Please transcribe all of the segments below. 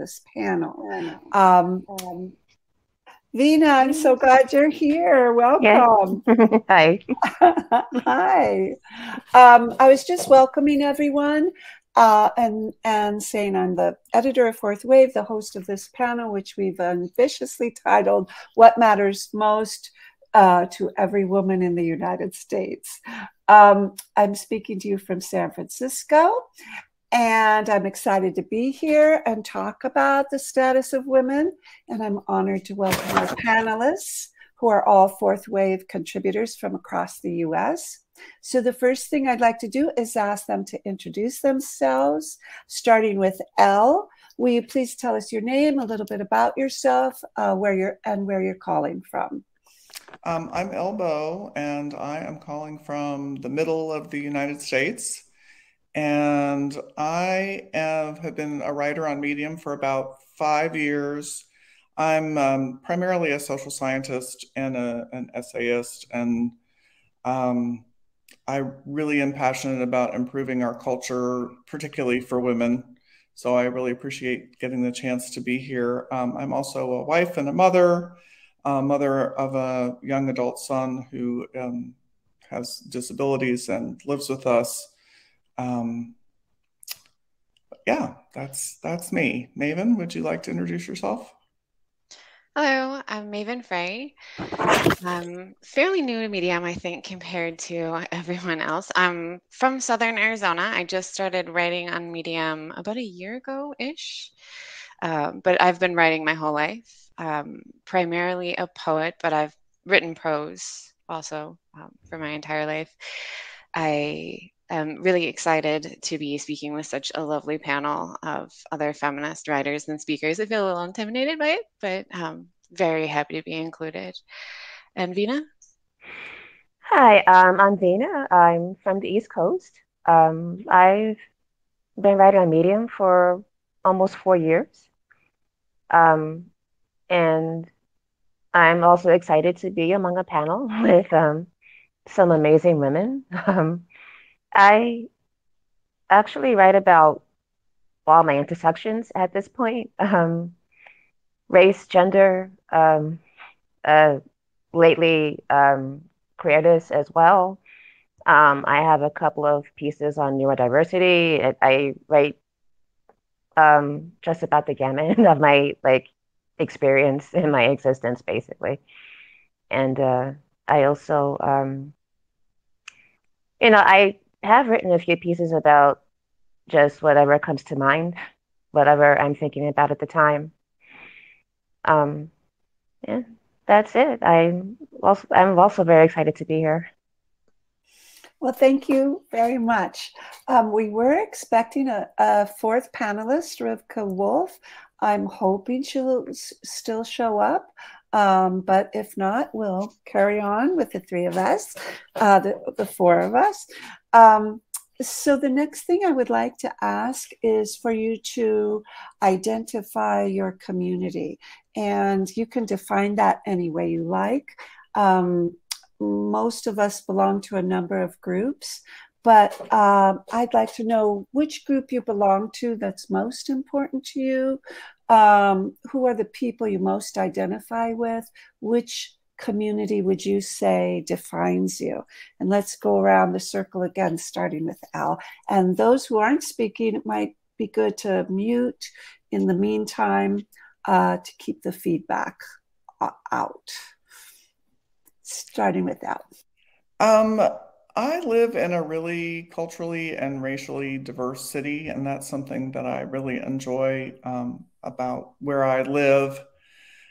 this panel. Vina, I'm so glad you're here. Welcome. Hi. Hi. I was just welcoming everyone and saying I'm the editor of Fourth Wave, the host of this panel, which we've ambitiously titled What Matters Most to Every Woman in the United States. I'm speaking to you from San Francisco. And I'm excited to be here and talk about the status of women. And I'm honored to welcome our panelists, who are all Fourth Wave contributors from across the US. So the first thing I'd like to do is ask them to introduce themselves, starting with Elle. Will you please tell us your name, a little bit about yourself, where you're calling from? I'm Elle Bow, and I am calling from the middle of the United States. And I have been a writer on Medium for about 5 years. I'm primarily a social scientist and an essayist, and I really am passionate about improving our culture, particularly for women. So I really appreciate getting the chance to be here. I'm also a wife and a mother of a young adult son who has disabilities and lives with us. Yeah, that's me. Maven, would you like to introduce yourself? Hello, I'm Maven Frey. I'm fairly new to Medium, I think, compared to everyone else. I'm from Southern Arizona. I just started writing on Medium about a year ago-ish, but I've been writing my whole life. Primarily a poet, but I've written prose also for my entire life. I'm really excited to be speaking with such a lovely panel of other feminist writers and speakers. I feel a little intimidated by it, but very happy to be included. And Vina? Hi, I'm Vina. I'm from the East Coast. I've been writing on Medium for almost 4 years. And I'm also excited to be among a panel with some amazing women. I actually write about all my intersections at this point. Race, gender, lately queerness as well. I have a couple of pieces on neurodiversity. I write just about the gamut of my experience in my existence, basically. And I also, I have written a few pieces about just whatever comes to mind, whatever I'm thinking about at the time. Yeah, that's it. I'm also very excited to be here. Well, thank you very much. We were expecting a fourth panelist, Rivka Wolf. I'm hoping she'll still show up, but if not, we'll carry on with the three of us, the four of us. So the next thing I would like to ask is for you to identify your community, and you can define that any way you like. Most of us belong to a number of groups, but I'd like to know which group you belong to that's most important to you. Who are the people you most identify with? Which community would you say defines you? And let's go around the circle again, starting with Al. And those who aren't speaking, it might be good to mute in the meantime to keep the feedback out. Starting with Al. I live in a really culturally and racially diverse city, and that's something that I really enjoy about where I live.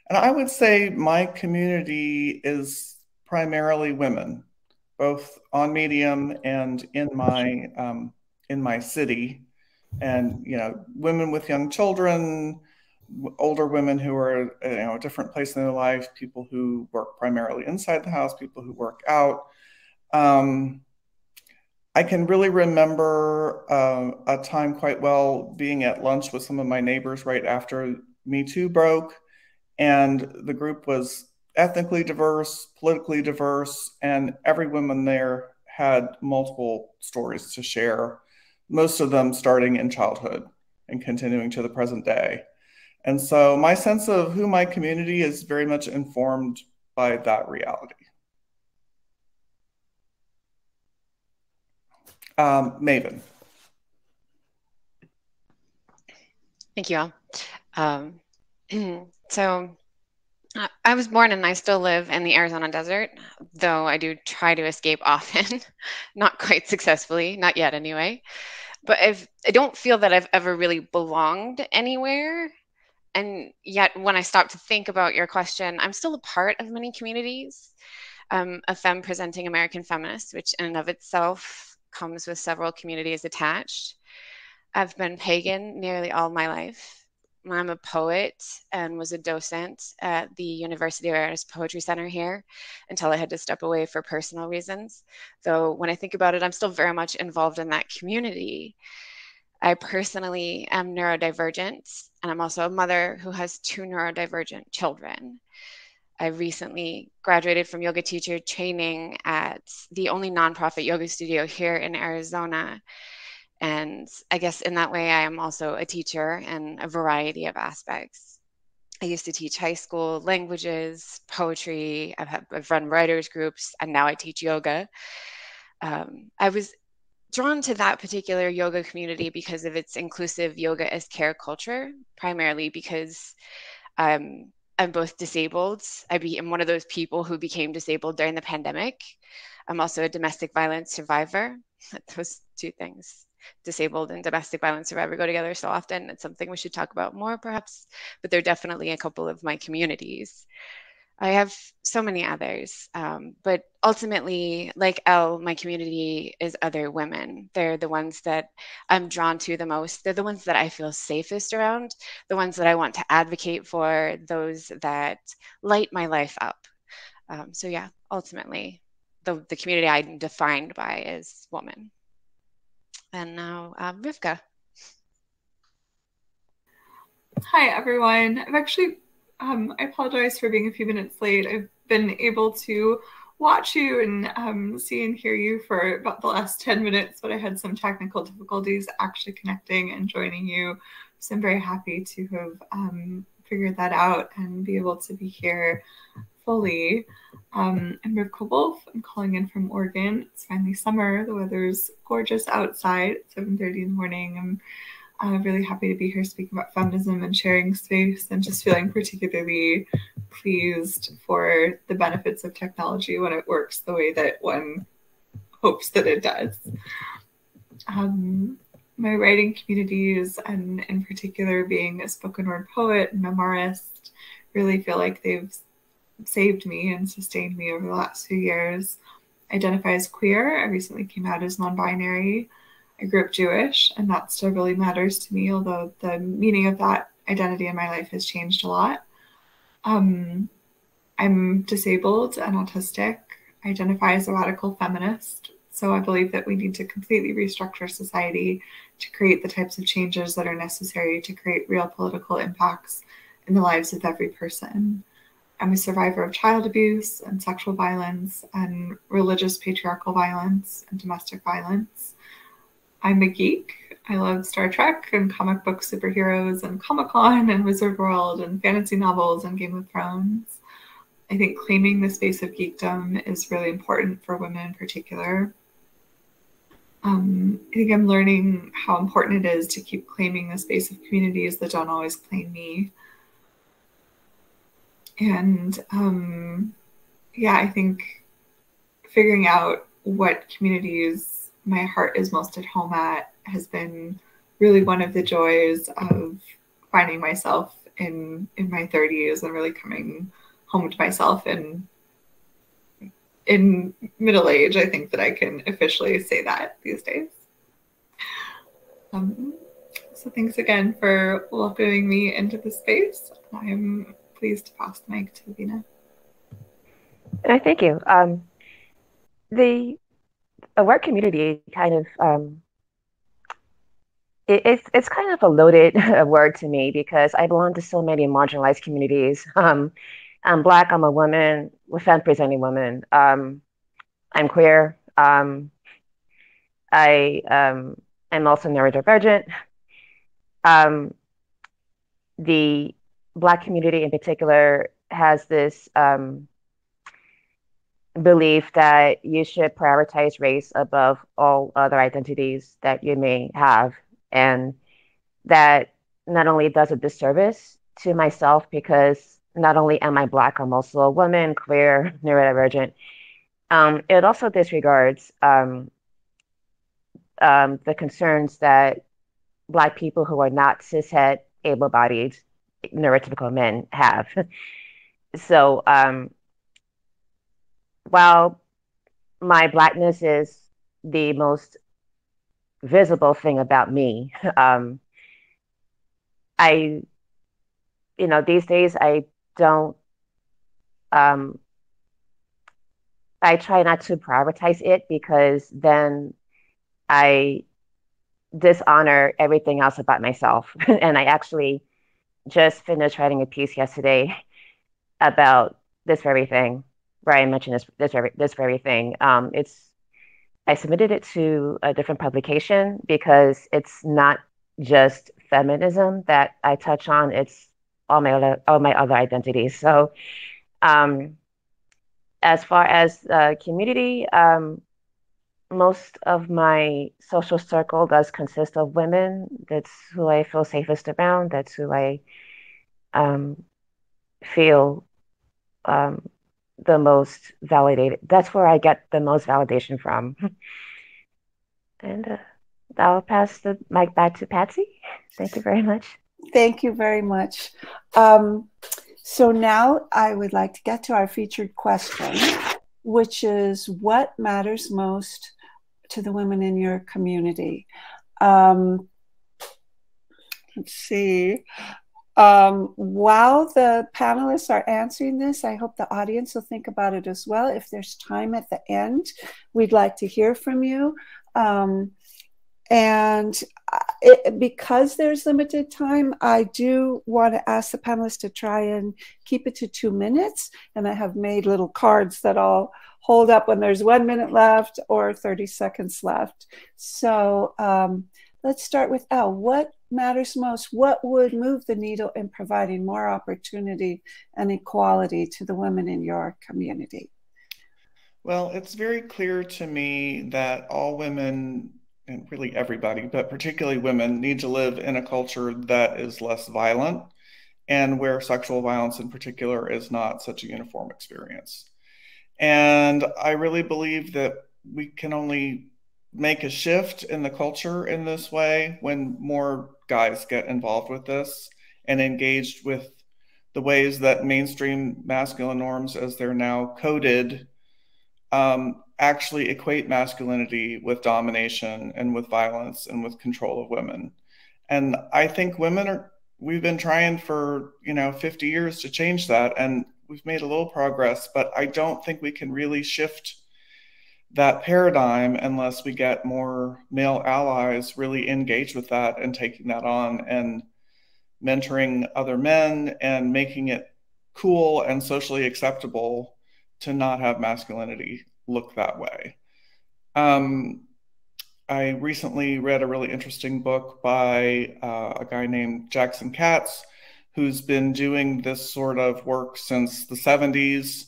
And I would say my community is primarily women, both on Medium and in my city. And women with young children, older women who are a different place in their life, people who work primarily inside the house, people who work out. I can really remember a time quite well being at lunch with some of my neighbors right after Me Too broke. And the group was ethnically diverse, politically diverse, and every woman there had multiple stories to share, most of them starting in childhood and continuing to the present day. And so my sense of who my community is very much informed by that reality. Maven. Thank you all. So I was born and I still live in the Arizona desert, though I do try to escape often, not quite successfully, not yet anyway. But I don't feel that I've ever really belonged anywhere. And yet, when I stop to think about your question, I'm still a part of many communities. A femme presenting American feminist, which in and of itself comes with several communities attached. I've been pagan nearly all my life. I'm a poet and was a docent at the University of Arizona Poetry Center here until I had to step away for personal reasons. Though when I think about it, I'm still very much involved in that community. I personally am neurodivergent, and I'm also a mother who has two neurodivergent children. I recently graduated from yoga teacher training at the only nonprofit yoga studio here in Arizona. And I guess in that way, I am also a teacher in a variety of aspects. I used to teach high school languages, poetry, I've run writers groups, and now I teach yoga. I was drawn to that particular yoga community because of its inclusive yoga as care culture, primarily because I'm both disabled. I'm one of those people who became disabled during the pandemic. I'm also a domestic violence survivor. Those two things, disabled and domestic violence survivor, go together so often. It's something we should talk about more, perhaps, but they're definitely a couple of my communities. I have so many others, but ultimately, like Elle, my community is other women. They're the ones that I'm drawn to the most. They're the ones that I feel safest around, the ones that I want to advocate for, those that light my life up. So yeah, ultimately, the community I'm defined by is woman. And now, Rivka. Hi, everyone. I apologize for being a few minutes late. I've been able to watch you and see and hear you for about the last 10 minutes, but I had some technical difficulties actually connecting and joining you. So I'm very happy to have figured that out and be able to be here fully. I'm Rivka Wolf. I'm calling in from Oregon. It's finally summer. The weather's gorgeous outside. It's 7:30 in the morning. I'm really happy to be here speaking about feminism and sharing space and just feeling particularly pleased for the benefits of technology when it works the way that one hopes that it does. My writing communities, and in particular being a spoken word poet and memoirist, really feel like they've saved me and sustained me over the last few years. I identify as queer. I recently came out as non-binary. I grew up Jewish, and that still really matters to me, although the meaning of that identity in my life has changed a lot. I'm disabled and autistic. I identify as a radical feminist. So I believe that we need to completely restructure society to create the types of changes that are necessary to create real political impacts in the lives of every person. I'm a survivor of child abuse and sexual violence and religious patriarchal violence and domestic violence. I'm a geek. I love Star Trek and comic book superheroes and Comic-Con and Wizard World and fantasy novels and Game of Thrones. I think claiming the space of geekdom is really important for women in particular. I think I'm learning how important it is to keep claiming the space of communities that don't always claim me. And I think figuring out what communities my heart is most at home at has been really one of the joys of finding myself in my 30s and really coming home to myself in middle age. I think that I can officially say that these days. So thanks again for welcoming me into the space. I'm pleased to pass the mic to Vina. Thank you. The work community kind of it's kind of a loaded word to me because I belong to so many marginalized communities. I'm Black. I'm a woman, a femme-presenting woman. I'm queer. I'm also neurodivergent. the Black community in particular has this belief that you should prioritize race above all other identities that you may have. And that not only does a disservice to myself, because not only am I Black, I'm also a woman, queer, neurodivergent. It also disregards the concerns that Black people who are not cishet, able-bodied, neurotypical men have. So while my Blackness is the most visible thing about me, I, these days I don't, I try not to prioritize it, because then I dishonor everything else about myself. And I actually just finished writing a piece yesterday about this very thing, where I mentioned this very thing. I submitted it to a different publication because it's not just feminism that I touch on; it's all my other identities. So, as far as community, most of my social circle does consist of women. That's who I feel safest around. That's who I feel the most validated. That's where I get the most validation from. And I'll pass the mic back to Patsy. Thank you very much. Thank you very much. So now I would like to get to our featured question, which is, what matters most to the women in your community? Let's see. While the panelists are answering this, I hope the audience will think about it as well. If there's time at the end, we'd like to hear from you. Because there's limited time, I do want to ask the panelists to try and keep it to 2 minutes. And I have made little cards that I'll hold up when there's 1 minute left or 30 seconds left. So let's start with Elle. What matters most? What would move the needle in providing more opportunity and equality to the women in your community? Well, it's very clear to me that all women, and really everybody, but particularly women, need to live in a culture that is less violent, and where sexual violence in particular is not such a uniform experience. And I really believe that we can only make a shift in the culture in this way when more guys get involved with this and engaged with the ways that mainstream masculine norms, as they're now coded, actually equate masculinity with domination and with violence and with control of women. And I think we've been trying for 50 years to change that, and we've made a little progress, but I don't think we can really shift that paradigm unless we get more male allies really engaged with that and taking that on and mentoring other men and making it cool and socially acceptable to not have masculinity look that way. I recently read a really interesting book by a guy named Jackson Katz, who's been doing this sort of work since the 70s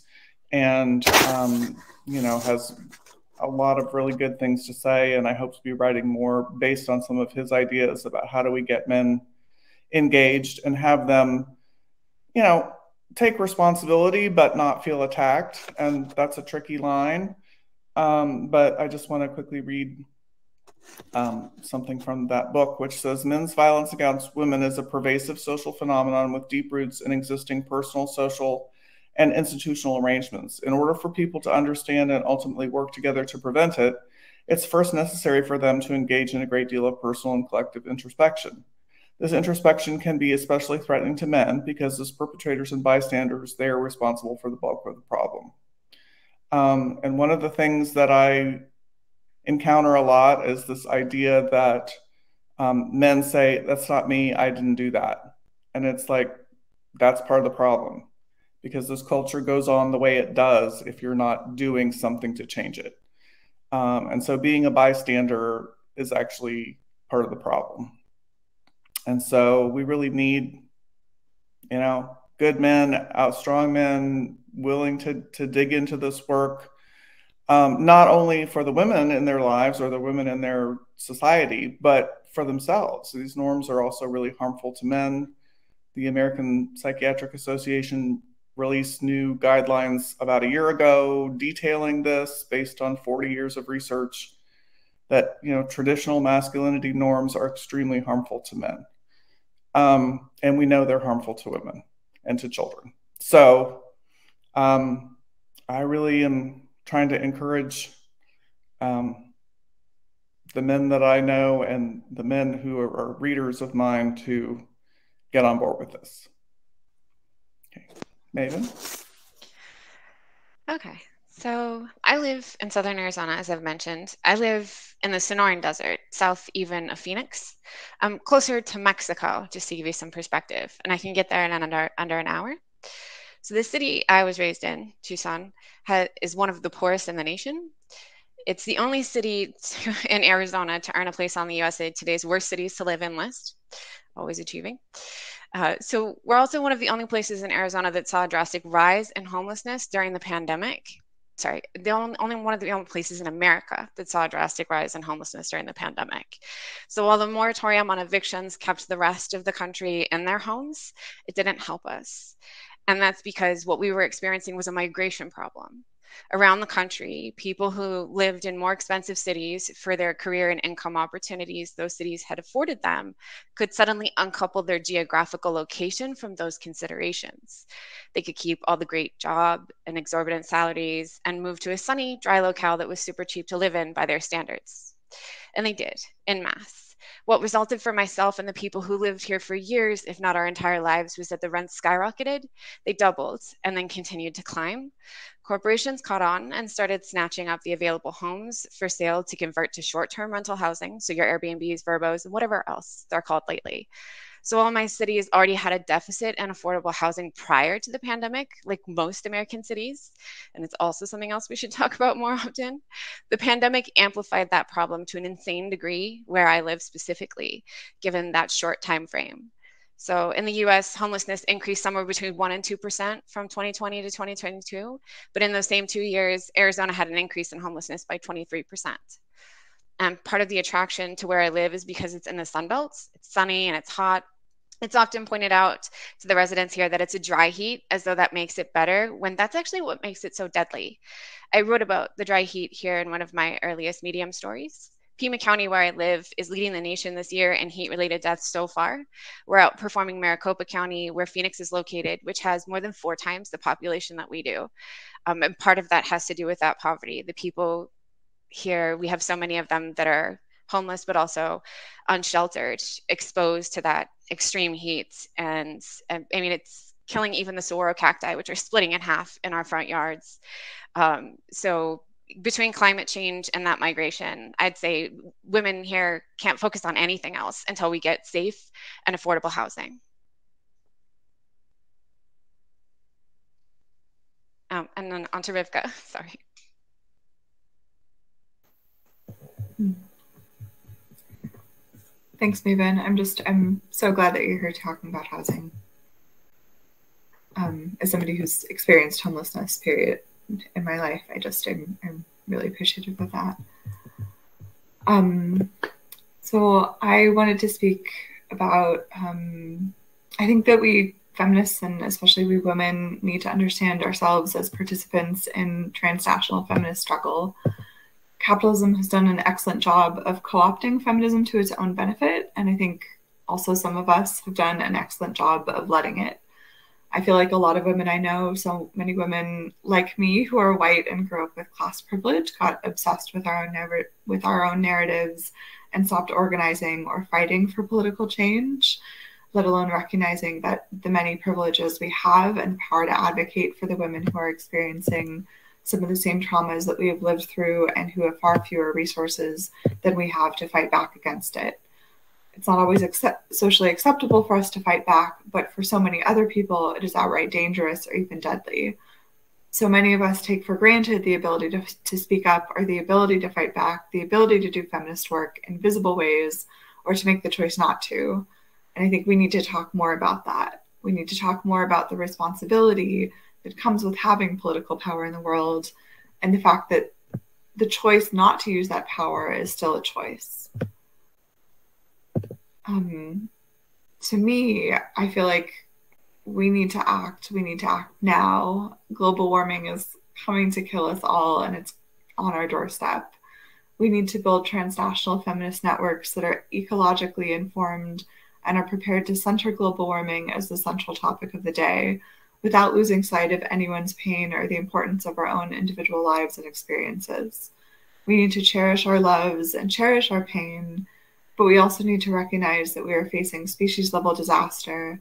and, has a lot of really good things to say. And I hope to be writing more based on some of his ideas about how do we get men engaged and have them, take responsibility, but not feel attacked. And that's a tricky line. But I just want to quickly read something from that book, which says, men's violence against women is a pervasive social phenomenon with deep roots in existing personal, social, and institutional arrangements. In order for people to understand and ultimately work together to prevent it, it's first necessary for them to engage in a great deal of personal and collective introspection. This introspection can be especially threatening to men because as perpetrators and bystanders, they are responsible for the bulk of the problem. And one of the things that I encounter a lot is this idea that men say, that's not me, I didn't do that. And it's like, that's part of the problem, because this culture goes on the way it does if you're not doing something to change it. And so being a bystander is actually part of the problem. And so we really need you know, good men, strong men, willing to dig into this work, not only for the women in their lives or the women in their society, but for themselves. These norms are also really harmful to men. The American Psychiatric Association released new guidelines about a year ago detailing this based on 40 years of research, that, you know, traditional masculinity norms are extremely harmful to men. And we know they're harmful to women and to children. So I really am trying to encourage the men that I know and the men who are readers of mine to get on board with this. Okay, Maven? Okay, so I live in southern Arizona, as I've mentioned. I live in the Sonoran Desert, south even of Phoenix. I'm closer to Mexico, just to give you some perspective, and I can get there in under an hour. So the city I was raised in, Tucson, is one of the poorest in the nation. It's the only city in Arizona to earn a place on the USA Today's Worst Cities to Live in list, always achieving. So we're also one of the only places in Arizona that saw a drastic rise in homelessness during the pandemic. Sorry, only one of the only places in America that saw a drastic rise in homelessness during the pandemic. So while the moratorium on evictions kept the rest of the country in their homes, it didn't help us. And that's because what we were experiencing was a migration problem. Around the country, people who lived in more expensive cities for their career and income opportunities those cities had afforded them could suddenly uncouple their geographical location from those considerations. They could keep all the great job and exorbitant salaries and move to a sunny, dry locale that was super cheap to live in by their standards. And they did, en masse. What resulted for myself and the people who lived here for years, if not our entire lives, was that the rents skyrocketed, they doubled, and then continued to climb. Corporations caught on and started snatching up the available homes for sale to convert to short-term rental housing, so your Airbnbs, Verbos, and whatever else they're called lately. So while my city has already had a deficit in affordable housing prior to the pandemic, like most American cities, and it's also something else we should talk about more often, the pandemic amplified that problem to an insane degree where I live specifically, given that short time frame. So in the US, homelessness increased somewhere between 1% and 2% from 2020 to 2022. But in those same 2 years, Arizona had an increase in homelessness by 23%. And part of the attraction to where I live is because it's in the Sun Belt. It's sunny and it's hot. It's often pointed out to the residents here that it's a dry heat, as though that makes it better, when that's actually what makes it so deadly. I wrote about the dry heat here in one of my earliest Medium stories. Pima County, where I live, is leading the nation this year in heat-related deaths so far. We're outperforming Maricopa County, where Phoenix is located, which has more than 4 times the population that we do. And part of that has to do with that poverty. The people here, we have so many of them that are homeless, but also unsheltered, exposed to that extreme heat. And I mean, it's killing even the saguaro cacti, which are splitting in half in our front yards. So between climate change and that migration, I'd say women here can't focus on anything else until we get safe and affordable housing. And then on to Rivka, sorry. Thanks, Maven. I'm so glad that you're here talking about housing. As somebody who's experienced homelessness, period, in my life, I'm really appreciative of that. So I wanted to speak about, I think that we feminists, and especially we women, need to understand ourselves as participants in transnational feminist struggle. Capitalism has done an excellent job of co-opting feminism to its own benefit, and I think also some of us have done an excellent job of letting it. I feel like a lot of women I know, so many women like me who are white and grew up with class privilege, got obsessed with our own narratives and stopped organizing or fighting for political change, let alone recognizing that the many privileges we have and the power to advocate for the women who are experiencing some of the same traumas that we have lived through and who have far fewer resources than we have to fight back against it. It's not always socially acceptable for us to fight back, but for so many other people, it is outright dangerous or even deadly. So many of us take for granted the ability to speak up, or the ability to fight back, the ability to do feminist work in visible ways, or to make the choice not to. And I think we need to talk more about that. We need to talk more about the responsibility that comes with having political power in the world, and the fact that the choice not to use that power is still a choice. To me, I feel like we need to act. We need to act now. Global warming is coming to kill us all, and it's on our doorstep. We need to build transnational feminist networks that are ecologically informed and are prepared to center global warming as the central topic of the day, without losing sight of anyone's pain or the importance of our own individual lives and experiences. We need to cherish our loves and cherish our pain, but we also need to recognize that we are facing species-level disaster,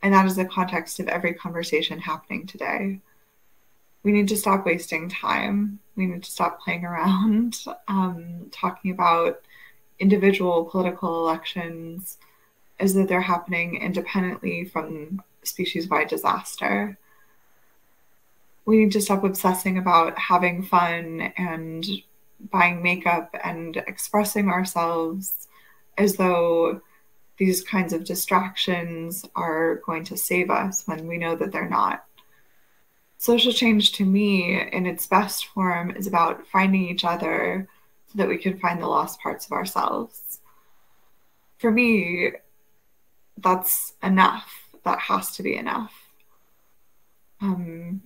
and that is the context of every conversation happening today. We need to stop wasting time. We need to stop playing around, talking about individual political elections as though they're happening independently from species-wide disaster. We need to stop obsessing about having fun and buying makeup and expressing ourselves as though these kinds of distractions are going to save us when we know that they're not. Social change, to me, in its best form, is about finding each other so that we can find the lost parts of ourselves. For me, that's enough. That has to be enough. I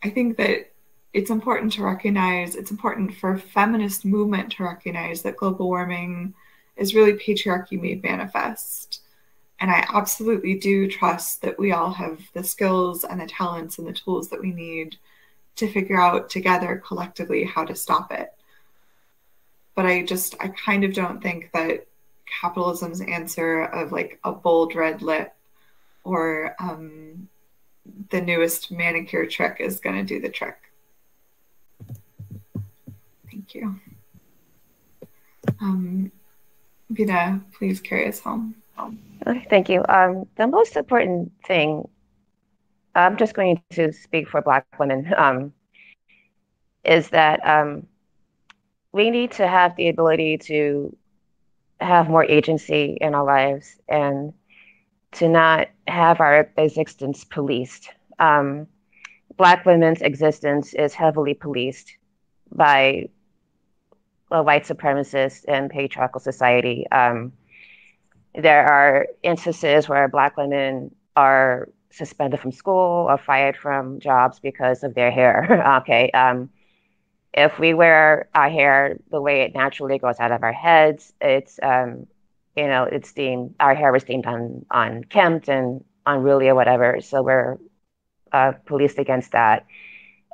think that it's important to recognize, it's important for feminist movement to recognize that global warming is really patriarchy made manifest. And I absolutely do trust that we all have the skills and the talents and the tools that we need to figure out together collectively how to stop it. But I kind of don't think that capitalism's answer of like a bold red lip or the newest manicure trick is going to do the trick. Thank you. Vida, please carry us home. Okay, thank you. The most important thing, I'm just going to speak for Black women, is that we need to have the ability to have more agency in our lives and to not have our existence policed. Black women's existence is heavily policed by a white supremacist and patriarchal society. There are instances where Black women are suspended from school or fired from jobs because of their hair. Okay. If we wear our hair the way it naturally goes out of our heads, it's it's deemed, our hair is deemed unkempt and unruly or whatever. So we're policed against that.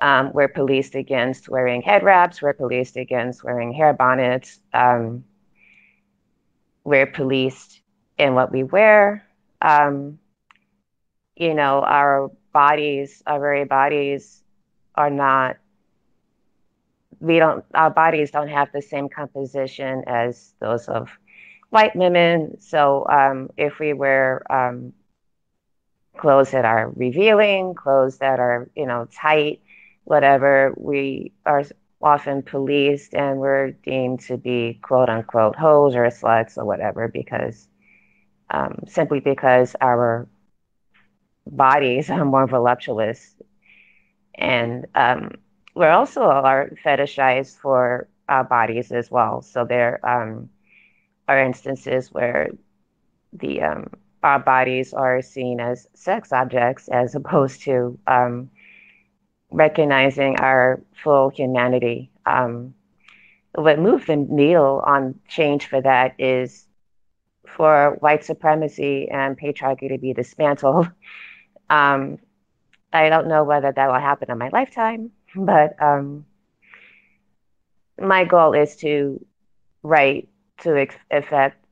We're policed against wearing head wraps. We're policed against wearing hair bonnets. We're policed in what we wear. Our bodies, our very bodies are not, our bodies don't have the same composition as those of white women. So if we wear clothes that are revealing, clothes that are, tight, whatever, we are often policed and we're deemed to be quote unquote hoes or sluts or whatever, because simply because our bodies are more voluptuous. And we're also fetishized for our bodies as well. So there are instances where our bodies are seen as sex objects as opposed to recognizing our full humanity. What moved the needle on change for that is for white supremacy and patriarchy to be dismantled. I don't know whether that will happen in my lifetime, but my goal is to write to effect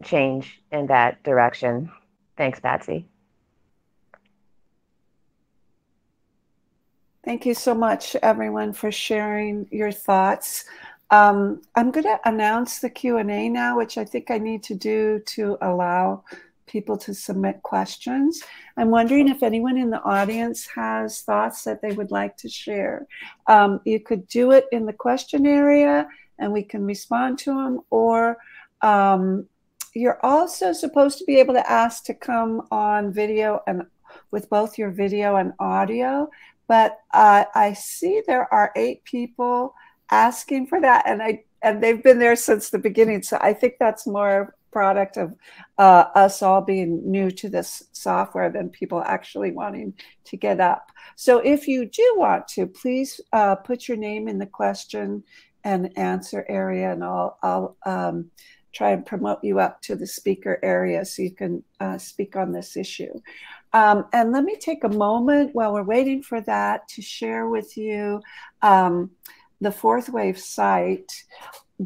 change in that direction. Thanks, Patsy. Thank you so much, everyone, for sharing your thoughts. I'm going to announce the Q&A now, which I think I need to do to allow people to submit questions. I'm wondering if anyone in the audience has thoughts that they would like to share. You could do it in the question area and we can respond to them, or you're also supposed to be able to ask to come on video and with both your video and audio. But I see there are 8 people asking for that, and they've been there since the beginning. So I think that's more product of us all being new to this software than people actually wanting to get up. So if you do want to, please put your name in the question and answer area, and I'll try and promote you up to the speaker area so you can speak on this issue. And let me take a moment while we're waiting for that to share with you the Fourth Wave site,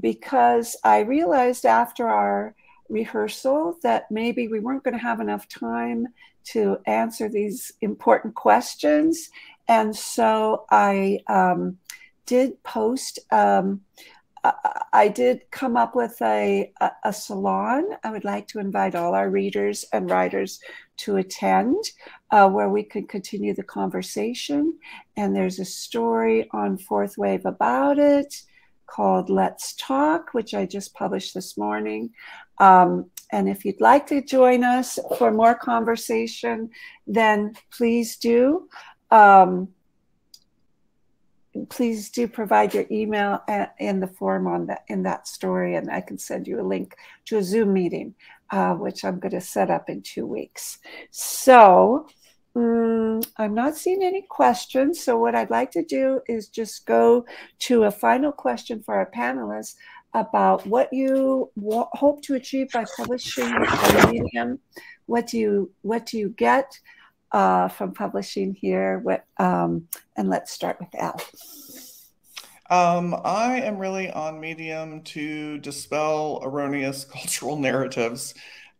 because I realized after our rehearsal that maybe we weren't going to have enough time to answer these important questions. And so I did post, I did come up with a salon. I would like to invite all our readers and writers to attend, where we could continue the conversation. And there's a story on Fourth Wave about it called Let's Talk, which I just published this morning. And if you'd like to join us for more conversation, then please do. Please do provide your email in the form in that story, and I can send you a link to a Zoom meeting, which I'm going to set up in 2 weeks. So I'm not seeing any questions. So what I'd like to do is just go to a final question for our panelists about what you hope to achieve by publishing on Medium. What do you get from publishing here? And let's start with Al. I am really on Medium to dispel erroneous cultural narratives,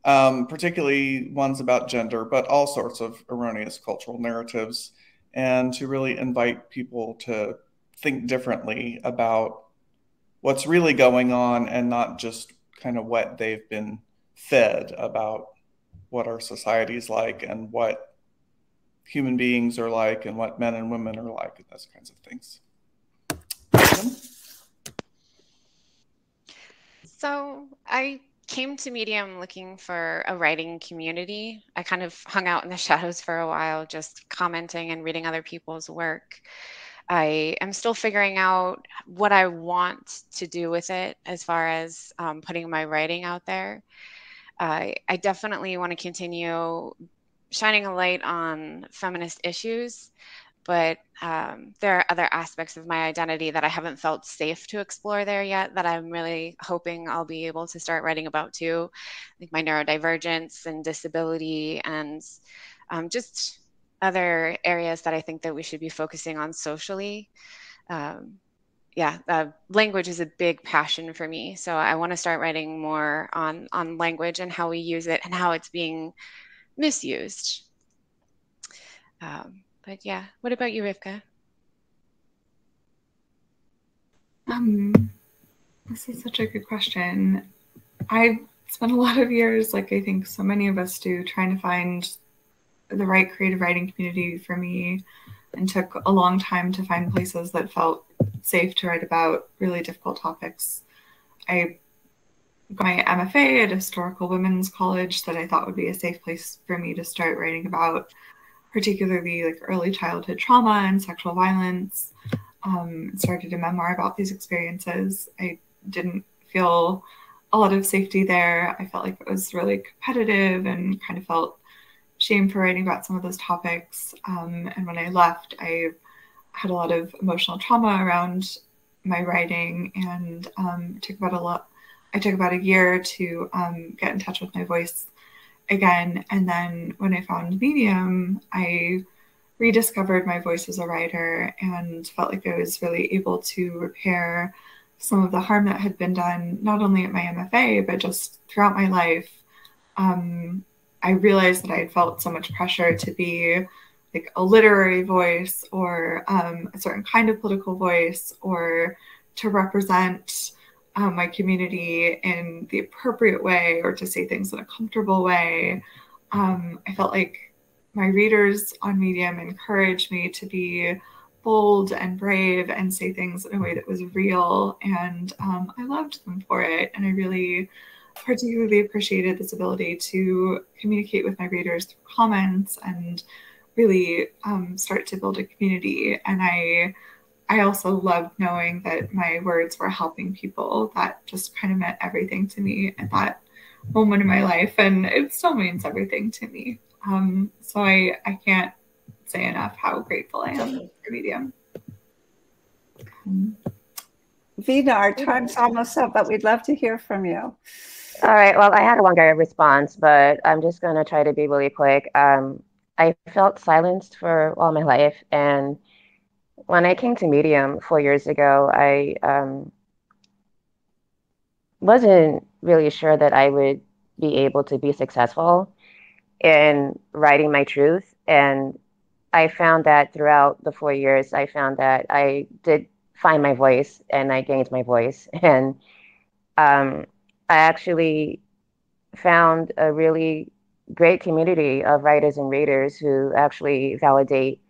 particularly ones about gender, but all sorts of erroneous cultural narratives, and to really invite people to think differently about what's really going on and not just kind of what they've been fed about what our society is like and what human beings are like and what men and women are like and those kinds of things. So I came to Medium looking for a writing community. I kind of hung out in the shadows for a while, just commenting and reading other people's work. I am still figuring out what I want to do with it as far as putting my writing out there. I definitely want to continue shining a light on feminist issues, but there are other aspects of my identity that I haven't felt safe to explore there yet that I'm really hoping I'll be able to start writing about too, like my neurodivergence and disability and just other areas that I think that we should be focusing on socially. Language is a big passion for me. So I want to start writing more on language and how we use it and how it's being misused. But yeah, what about you, Rivka? This is such a good question. I spent a lot of years, like I think so many of us do, trying to find the right creative writing community for me, and took a long time to find places that felt safe to write about really difficult topics. I got my MFA at a historical women's college that I thought would be a safe place for me to start writing about, particularly like early childhood trauma and sexual violence. Started a memoir about these experiences. I didn't feel a lot of safety there. I felt like it was really competitive and kind of felt shame for writing about some of those topics. And when I left, I had a lot of emotional trauma around my writing, and it took about a year to get in touch with my voice again. And then when I found Medium, I rediscovered my voice as a writer and felt like I was really able to repair some of the harm that had been done, not only at my MFA, but just throughout my life. I realized that I had felt so much pressure to be like a literary voice or a certain kind of political voice, or to represent my community in the appropriate way, or to say things in a comfortable way. I felt like my readers on Medium encouraged me to be bold and brave and say things in a way that was real, and I loved them for it. And I really particularly appreciated this ability to communicate with my readers through comments and really start to build a community. And I also loved knowing that my words were helping people. That just kind of meant everything to me at that moment in my life, and it still means everything to me. So I can't say enough how grateful I am for Medium. Veena, our time's almost up, but we'd love to hear from you. All right. Well, I had a longer response, but I'm just going to try to be really quick. I felt silenced for all my life. And when I came to Medium 4 years ago, I wasn't really sure that I would be able to be successful in writing my truth. And I found that throughout the 4 years, I found that I did find my voice and I gained my voice. And I actually found a really great community of writers and readers who actually validate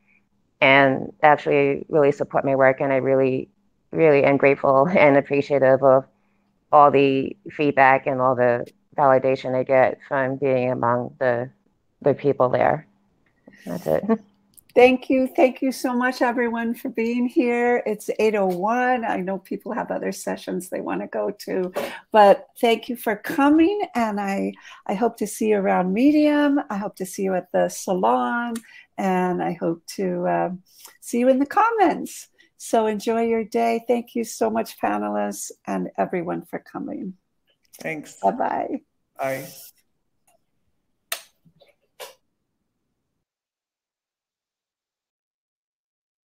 and actually really support my work. And I really, really am grateful and appreciative of all the feedback and all the validation I get from being among the people there. That's it. Thank you. Thank you so much, everyone, for being here. It's 8:01. I know people have other sessions they want to go to, but thank you for coming. And I hope to see you around Medium. I hope to see you at the salon, and I hope to see you in the comments. So enjoy your day. Thank you so much, panelists, and everyone for coming. Thanks. Bye-bye. Bye.